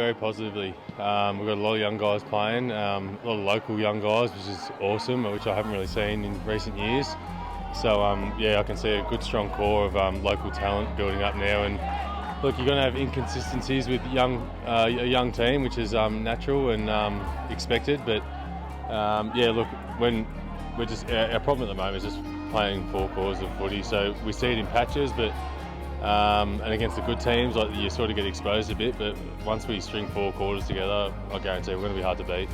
very positively. We've got a lot of young guys playing, a lot of local young guys, which is awesome, which I haven't really seen in recent years. So yeah, I can see a good strong core of local talent building up now. And look, you're going to have inconsistencies with a young team, which is natural and expected. But yeah, look, when we're just our problem at the moment is just playing 4 quarters of footy. So we see it in patches, but and against the good teams, like you sort of get exposed a bit. But once we string 4 quarters together, I guarantee we're going to be hard to beat.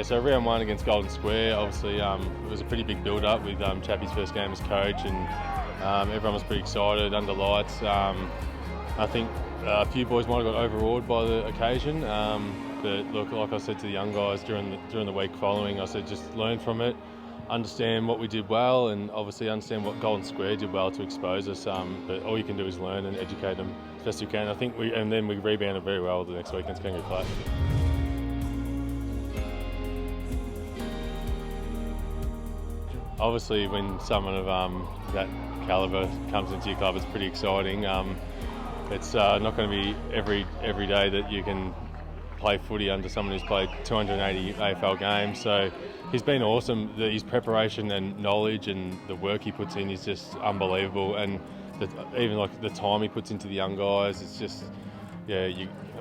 So round 1 against Golden Square, obviously it was a pretty big build-up with Chappie's first game as coach, and everyone was pretty excited under lights. I think a few boys might have got overawed by the occasion, but look, like I said to the young guys during the week following, I said just learn from it, understand what we did well, and obviously understand what Golden Square did well to expose us. But all you can do is learn and educate them as best you can. I think then we rebounded very well the next week against Kangaroo Flat. Obviously, when someone of that calibre comes into your club, it's pretty exciting. It's not going to be every day that you can play footy under someone who's played 280 AFL games. So he's been awesome. His preparation and knowledge and the work he puts in is just unbelievable. And even like the time he puts into the young guys, it's just, yeah,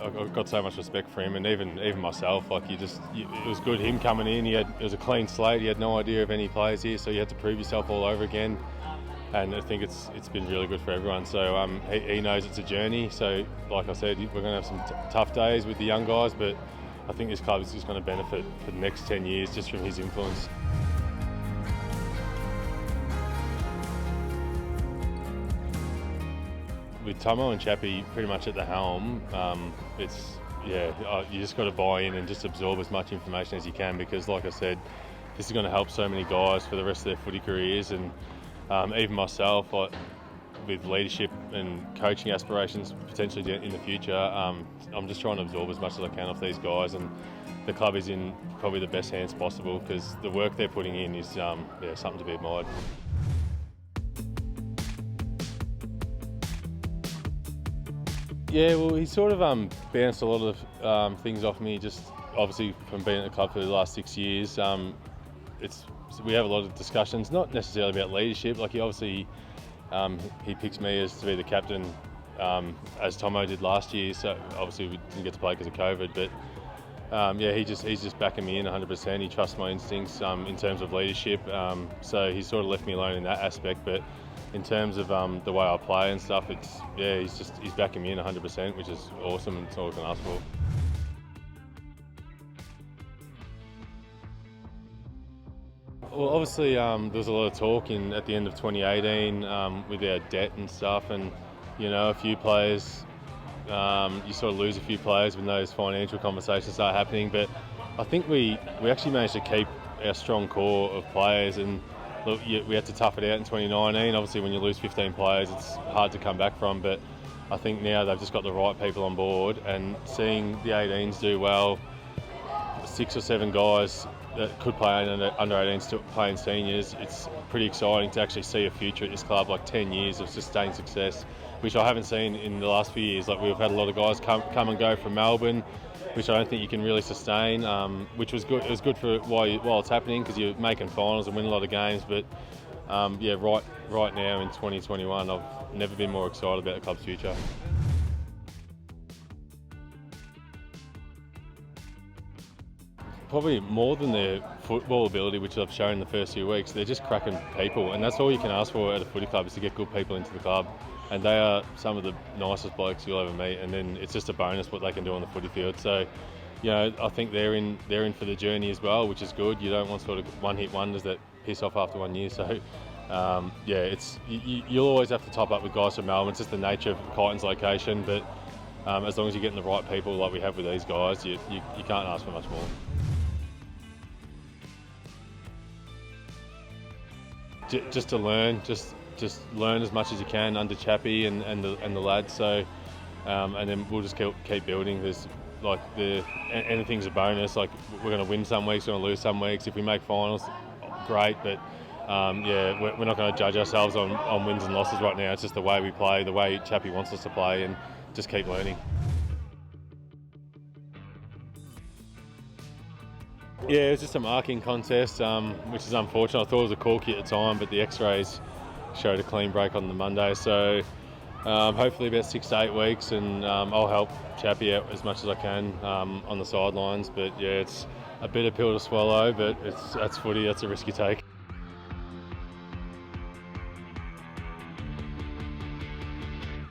I've got so much respect for him, and even myself. Like it was good him coming in. It was a clean slate. He had no idea of any players here, so you had to prove yourself all over again. And I think it's been really good for everyone. So he knows it's a journey. So like I said, we're going to have some tough days with the young guys, but I think this club is just going to benefit for the next 10 years just from his influence. With Tomo and Chappie pretty much at the helm, you just got to buy in and just absorb as much information as you can, because like I said, this is going to help so many guys for the rest of their footy careers, and even myself, with leadership and coaching aspirations potentially in the future, I'm just trying to absorb as much as I can off these guys, and the club is in probably the best hands possible because the work they're putting in is something to be admired. Yeah, well, he sort of bounced a lot of things off me, just obviously from being at the club for the last 6 years. We have a lot of discussions, not necessarily about leadership. Like he picks me as to be the captain, as Tomo did last year. So obviously we didn't get to play because of COVID, but he's just backing me in 100%. He trusts my instincts in terms of leadership. So he's sort of left me alone in that aspect, but in terms of the way I play and stuff, he's backing me in 100%, which is awesome, and it's all I can ask for. Well, obviously there was a lot of talk at the end of 2018 with our debt and stuff, and a few players, you sort of lose a few players when those financial conversations start happening. But I think we actually managed to keep our strong core of players, and look, we had to tough it out in 2019. Obviously, when you lose 15 players, it's hard to come back from. But I think now they've just got the right people on board, and seeing the 18s do well, 6 or 7 guys that could play under 18s to playing seniors, it's pretty exciting to actually see a future at this club, like 10 years of sustained success, which I haven't seen in the last few years. Like we've had a lot of guys come and go from Melbourne, which I don't think you can really sustain, which was good. It was good for while it's happening because you're making finals and winning a lot of games. But right now in 2021, I've never been more excited about the club's future. Probably more than their football ability, which I've shown in the first few weeks, they're just cracking people, and that's all you can ask for at a footy club, is to get good people into the club. And they are some of the nicest blokes you'll ever meet, and then it's just a bonus what they can do on the footy field. So, I think they're in for the journey as well, which is good. You don't want sort of one-hit wonders that piss off after 1 year. So, you'll always have to top up with guys from Melbourne. It's just the nature of Kyneton's location, but as long as you're getting the right people like we have with these guys, you can't ask for much more. Just to learn, just learn as much as you can under Chappie and the lads. So, and then we'll just keep building. There's anything's a bonus. Like we're going to win some weeks, we're going to lose some weeks. If we make finals, great. But we're not going to judge ourselves on wins and losses right now. It's just the way we play, the way Chappie wants us to play, and just keep learning. Yeah, it was just a marking contest, which is unfortunate. I thought it was a corky at the time, but the X-rays showed a clean break on the Monday. So hopefully about 6 to 8 weeks, and I'll help Chappie out as much as I can on the sidelines. But yeah, it's a bitter pill to swallow, but that's footy. That's a risk you take.